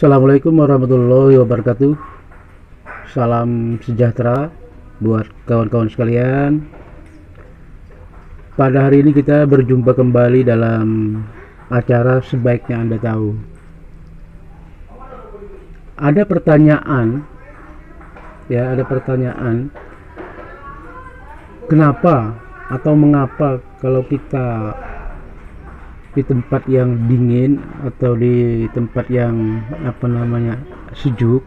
Assalamualaikum warahmatullahi wabarakatuh. Salam sejahtera buat kawan-kawan sekalian. Pada hari ini kita berjumpa kembali dalam acara Sebaiknya Anda Tahu. Ada pertanyaan, kenapa atau mengapa kalau kita di tempat yang dingin atau di tempat yang sejuk,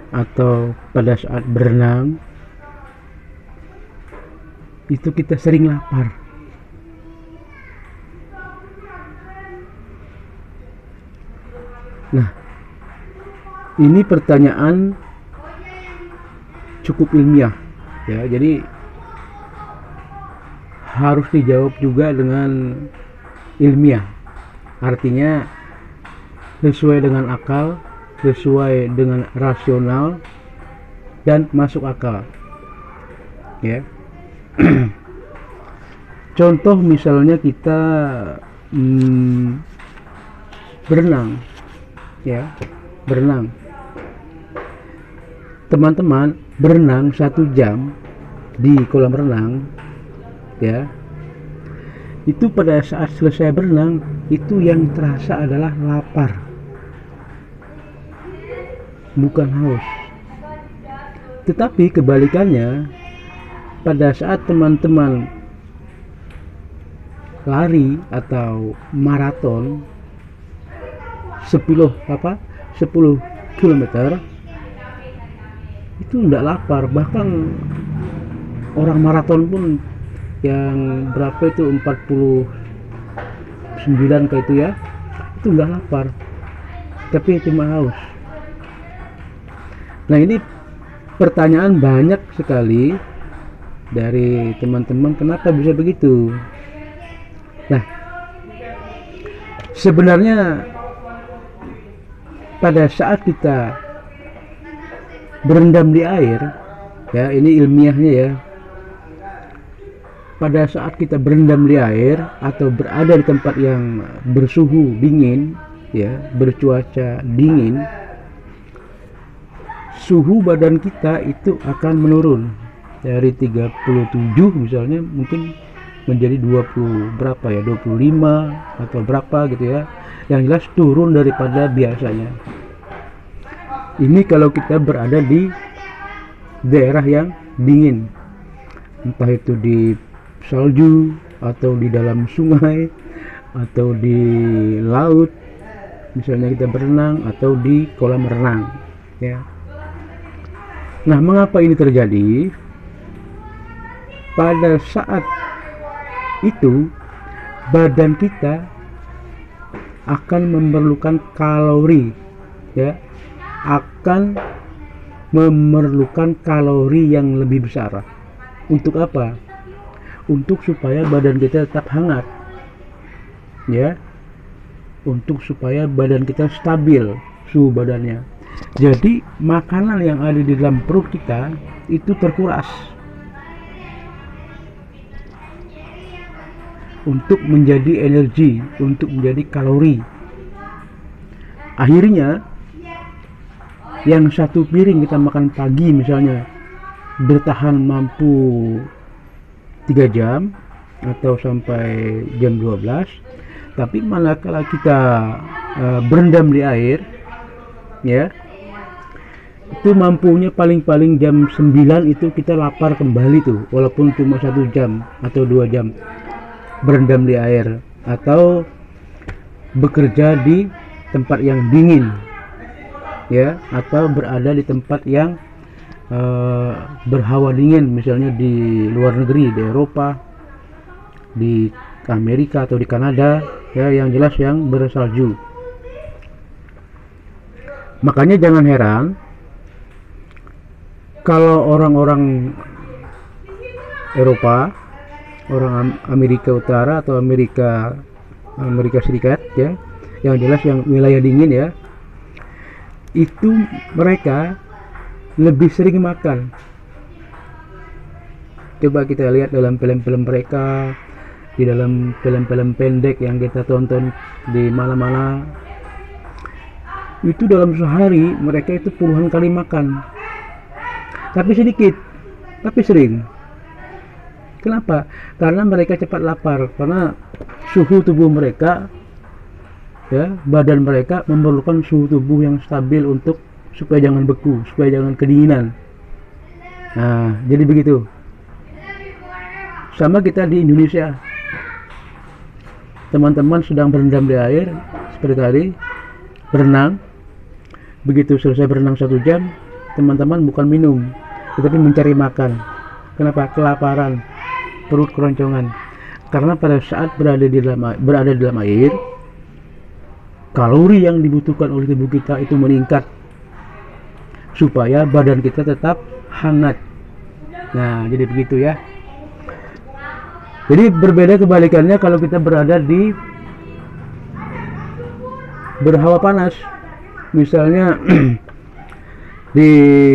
atau pada saat berenang itu kita sering lapar. Nah, ini pertanyaan cukup ilmiah ya, jadi harus dijawab juga dengan ilmiah, artinya sesuai dengan akal, sesuai dengan rasional dan masuk akal ya. Contoh misalnya kita berenang ya, teman-teman berenang 1 jam di kolam renang ya, itu pada saat selesai berenang itu yang terasa adalah lapar, bukan haus. Tetapi kebalikannya, pada saat teman-teman lari atau maraton 10 km itu enggak lapar. Bahkan orang maraton pun yang berapa itu 49 kayak itu ya, itu enggak lapar, tapi cuma haus. Nah, ini pertanyaan banyak sekali dari teman-teman, kenapa bisa begitu. Nah, sebenarnya pada saat kita berendam di air ya, ini ilmiahnya ya, pada saat kita berendam di air atau berada di tempat yang bersuhu dingin ya, bercuaca dingin, suhu badan kita itu akan menurun dari 37 misalnya mungkin menjadi 20 berapa ya, 25 atau berapa gitu ya, yang jelas turun daripada biasanya. Ini kalau kita berada di daerah yang dingin, entah itu di salju atau di dalam sungai atau di laut misalnya kita berenang, atau di kolam renang ya. Nah, mengapa ini terjadi? Pada saat itu badan kita akan memerlukan kalori ya, akan memerlukan kalori yang lebih besar. Untuk apa? Untuk supaya badan kita tetap hangat ya, untuk supaya badan kita stabil suhu badannya. Jadi makanan yang ada di dalam perut kita itu terkuras untuk menjadi energi, untuk menjadi kalori. Akhirnya yang 1 piring kita makan pagi misalnya bertahan mampu 3 jam atau sampai jam 12, tapi manakala kita berendam di air ya, itu mampunya paling-paling jam 9 itu kita lapar kembali tuh, walaupun cuma 1 jam atau 2 jam berendam di air atau bekerja di tempat yang dingin ya, atau berada di tempat yang berhawa dingin misalnya di luar negeri, di Eropa, di Amerika atau di Kanada ya, yang jelas yang bersalju. Makanya jangan heran kalau orang-orang Eropa, orang Amerika Utara atau Amerika Serikat ya, yang jelas yang wilayah dingin ya, itu mereka lebih sering makan. Coba kita lihat dalam film-film mereka, di dalam film-film pendek yang kita tonton di mana-mana, itu dalam sehari mereka itu puluhan kali makan, tapi sedikit, tapi sering. Kenapa? Karena mereka cepat lapar, karena suhu tubuh mereka, ya, badan mereka memerlukan suhu tubuh yang stabil untuk supaya jangan beku, supaya jangan kedinginan. Nah, jadi begitu. Sama kita di Indonesia, teman-teman sedang berendam di air seperti tadi, berenang. Begitu selesai berenang 1 jam, teman-teman bukan minum, tetapi mencari makan. Kenapa? Kelaparan, perut keroncongan. Karena pada saat berada di dalam air, kalori yang dibutuhkan oleh tubuh kita itu meningkat supaya badan kita tetap hangat. Nah, jadi begitu ya. Jadi berbeda kebalikannya kalau kita berada di berhawa panas, misalnya di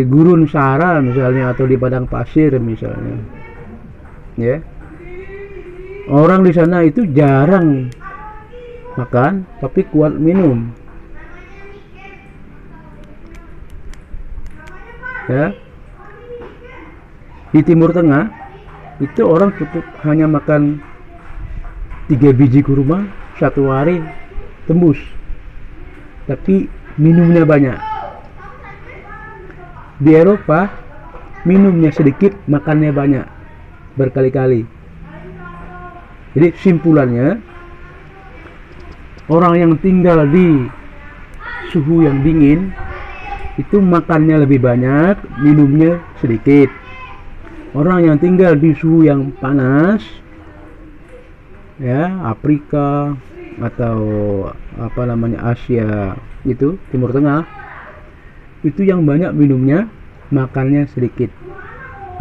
gurun Sahara misalnya, atau di padang pasir misalnya, ya, orang di sana itu jarang makan tapi kuat minum, ya. Di Timur Tengah itu orang cukup hanya makan 3 biji kurma 1 hari tembus, tapi minumnya banyak. Di Eropa minumnya sedikit, makannya banyak, berkali-kali. Jadi simpulannya, orang yang tinggal di suhu yang dingin itu makannya lebih banyak, minumnya sedikit. Orang yang tinggal di suhu yang panas, ya, Afrika atau apa namanya Asia, itu Timur Tengah, itu yang banyak minumnya, makannya sedikit.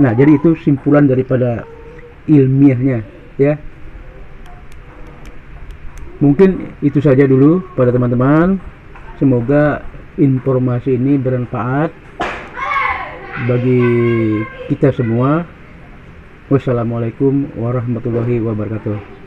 Nah, jadi itu simpulan daripada ilmiahnya, ya. Mungkin itu saja dulu pada teman-teman. Semoga informasi ini bermanfaat bagi kita semua. Wassalamualaikum warahmatullahi wabarakatuh.